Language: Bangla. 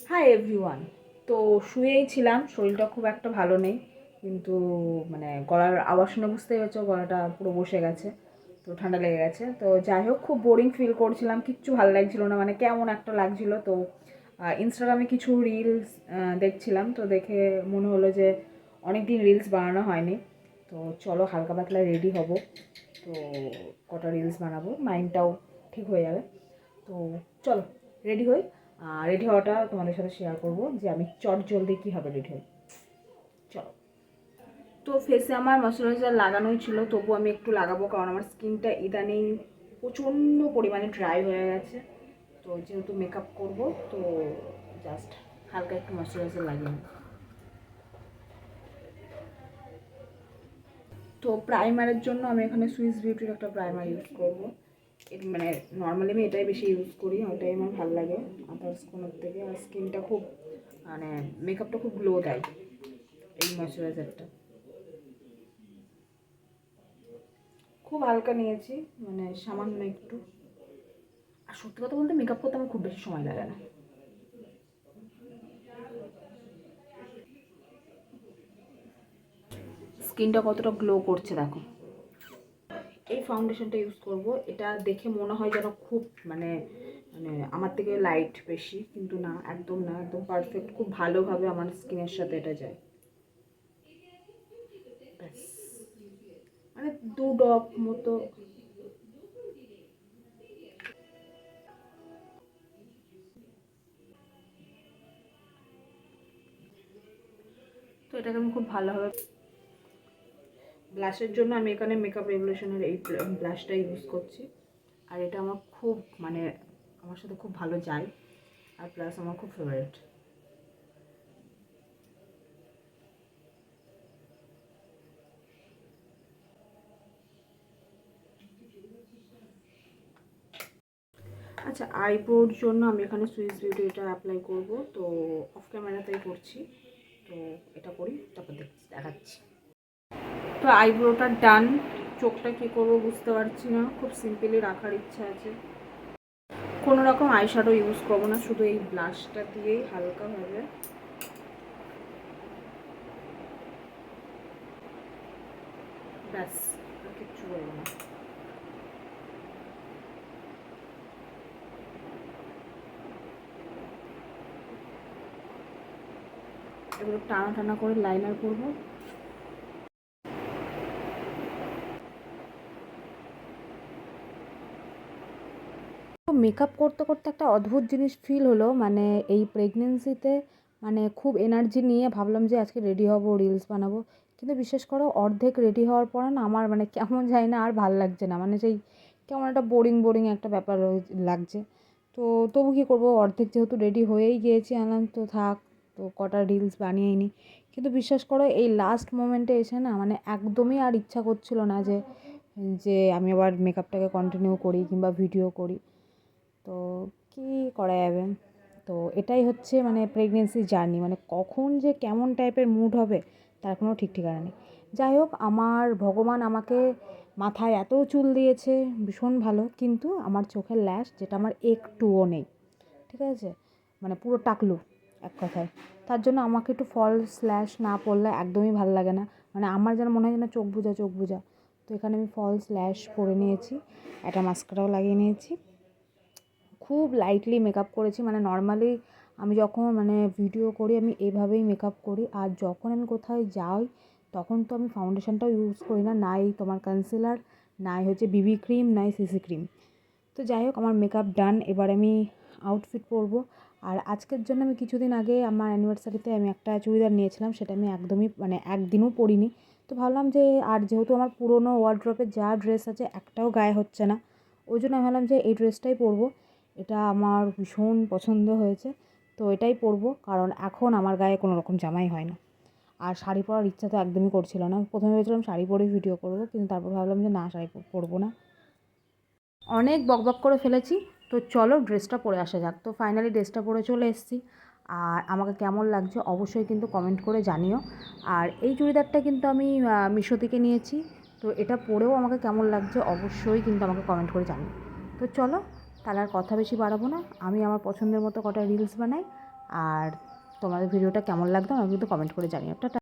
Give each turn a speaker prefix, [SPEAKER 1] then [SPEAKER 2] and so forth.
[SPEAKER 1] Hi everyone. তো শুয়েই ছিলাম, শরীরটা খুব একটা ভালো নেই, কিন্তু মানে গলার আওয়াজ শুনে বুঝতেই পারছো গলাটা পুরো বসে গেছে, তো ঠান্ডা লেগে গেছে। তো যাই হোক, খুব বোরিং ফিল করছিলাম, কিচ্ছু ভালো লাগছিল না, মানে কেমন একটা লাগছিল। তো ইনস্টাগ্রামে কিছু রিলস দেখছিলাম, তো দেখে মনে হলো যে অনেক দিন রিলস বানানো হয়নি, তো চলো হালকা পাতলা রেডি হব। তো কটা রিলস বানাবো, মাইন্ডটাও ঠিক হয়ে যাবে। তো চলো রেডি হই। রেডি হওয়াটা তোমাদের সাথে শেয়ার করব যে আমি চট জলদি কীভাবে রেডি হই। চলো। তো ফেসে আমার ময়শ্চারাইজার লাগানোই ছিল, তবু আমি একটু লাগাবো কারণ আমার স্কিনটা ইদানিং প্রচণ্ড পরিমাণে ড্রাই হয়ে গেছে। তো যেহেতু মেকআপ করব, তো জাস্ট হালকা একটু ময়শ্চারাইজার লাগিয়ে নিই। তো প্রাইমারের জন্য আমি এখানে সুইস বিউটির একটা প্রাইমার ইউজ করব। মানে নর্মালি আমি এটাই বেশি ইউজ করি, ওটাই আমার ভালো লাগে আদার্স কোনোর থেকে। আর স্কিনটা খুব মানে মেকআপটা খুব গ্লো দেয় এই ময়শ্চারাইজারটা। খুব হালকা নিয়েছি, মানে সামান্য একটু। আর সত্যি কথা বলতে মেকআপ করতে আমার খুব বেশি সময় লাগে না। স্কিনটা কতটা গ্লো করছে দেখো। এই ফাউন্ডেশনটা ইউজ করব, এটা দেখে মনে হয় যেন খুব মানে মানে আমার থেকে লাইট বেশি, কিন্তু না, একদম না, একদম পারফেক্ট, খুব ভালোভাবে আমার স্কিনের সাথে এটা যায়। ব্যাস, মানে 2 ড্রপ মতো। তো এটাকে আমি খুব ভালোভাবে। ব্লাশের জন্য আমি এখানে মেকআপ রেভলিউশনের এই ব্লাশটা ইউজ করছি। আর এটা আমার খুব মানে আমার সাথে খুব ভালো যায়, আর প্লাস আমার খুব ফেভারিট। আচ্ছা, আইব্রোর জন্য আমি এখানে সুইস বিউটি এটা অ্যাপ্লাই করব, তো অফ ক্যামেরাতেই করছি। তো এটা করি, তারপর দেখাচ্ছি। তো আইব্রোটা ডান। চোখটা কী করবো বুঝতে পারছি না, খুব সিম্পলি রাখার ইচ্ছা আছে। কোনো রকম আইশ্যাডো ইউজ করবো না, শুধু এই ব্লাশটা দিয়েই হালকাভাবে। ব্যাস, আর কিচ্ছু করবো না। এগুলো টানা টানা করে লাইনার করবো। মেকআপ করতে করতে একটা অদ্ভুত জিনিস ফিল হলো, মানে এই প্রেগনেন্সিতে মানে খুব এনার্জি নিয়ে ভাবলাম যে আজকে রেডি হব, রিলস বানাবো, কিন্তু বিশেষ করে অর্ধেক রেডি হওয়ার পরে না আমার মানে কেমন যায় না, আর ভাল লাগছে না, মানে সেই কেমন একটা বোরিং বোরিং একটা ব্যাপার লাগছে। তো তবু কী করবো, অর্ধেক যেহেতু রেডি হয়েই গিয়েছি, আনলাম তো থাক, তো কটা রিলস বানিয়েই নিই। কিন্তু বিশ্বাস করো এই লাস্ট মোমেন্টে এসে না মানে একদমই আর ইচ্ছা করছিল না যে যে আমি আবার মেকআপটাকে কন্টিনিউ করি কিংবা ভিডিও করি। তো কী করা যাবে। তো এটাই হচ্ছে মানে প্রেগনেন্সি জার্নি, মানে কখন যে কেমন টাইপের মুড হবে তার কোনো ঠিক ঠিকানা নেই। যাই হোক, আমার ভগবান আমাকে মাথায় এত চুল দিয়েছে, ভীষণ ভালো, কিন্তু আমার চোখের ল্যাশ যেটা আমার একটুও নেই, ঠিক আছে, মানে পুরো টাকলু এক কথায়। তার জন্য আমাকে একটু ফলস ল্যাশ না পরলে একদমই ভালো লাগে না, মানে আমার যেন মনে হয় যেন চোখ বুজা চোখ বুজা। তো এখানে আমি ফলস ল্যাশ পরে নিয়েছি, একটা মাস্কারাও লাগিয়ে নিয়েছি, খুব লাইটলি মেকআপ করেছি। মানে নর্মালি আমি যখন মানে ভিডিও করি আমি এভাবেই মেকআপ করি, আর যখন আমি কোথাও যাই তখন তো আমি ফাউন্ডেশনটাও ইউজ করি না, নাই তোমার কনসিলার, নাই হচ্ছে বিবি ক্রিম, নাই সিসি ক্রিম। তো যাই হোক, আমার মেকআপ ডান, এবার আমি আউটফিট পরবো। আর আজকের জন্য আমি কিছুদিন আগে আমার অ্যানিভার্সারিতে আমি একটা চুড়িদার নিয়েছিলাম, সেটা আমি একদমই মানে একদিনও পরিনি। তো ভাবলাম যে আর যেহেতু আমার পুরোনো ওয়ার্ড্রপে যা ড্রেস আছে একটাও গায়ে হচ্ছে না, ওই জন্য আমি ভাবলাম যে এই ড্রেসটাই পরবো। এটা আমার ভীষণ পছন্দ হয়েছে, তো এটাই পরবো, কারণ এখন আমার গায়ে কোনো রকম জামাই হয় না। আর শাড়ি পরার ইচ্ছা তো একদমই করছিল না, প্রথমে ভেবেছিলাম শাড়ি পরেই ভিডিও করবো, কিন্তু তারপর ভাবলাম যে না, শাড়ি পরবো না। অনেক বকবক করে ফেলেছি, তো চলো ড্রেসটা পরে আসা যাক। তো ফাইনালি ড্রেসটা পরে চলে এসেছি, আর আমাকে কেমন লাগছে অবশ্যই কিন্তু কমেন্ট করে জানিও। আর এই চুড়িদারটা কিন্তু আমি মিশো থেকে নিয়েছি, তো এটা পরেও আমাকে কেমন লাগছে অবশ্যই কিন্তু আমাকে কমেন্ট করে জানিও। তো চলো, তাহলে আর কথা বেশি বাড়াবো না, আমি আমার পছন্দের মতো কটা রিলস বানাই, আর তোমাদের ভিডিওটা কেমন লাগতো আমাকে কিন্তু কমেন্ট করে জানিও। টাটা।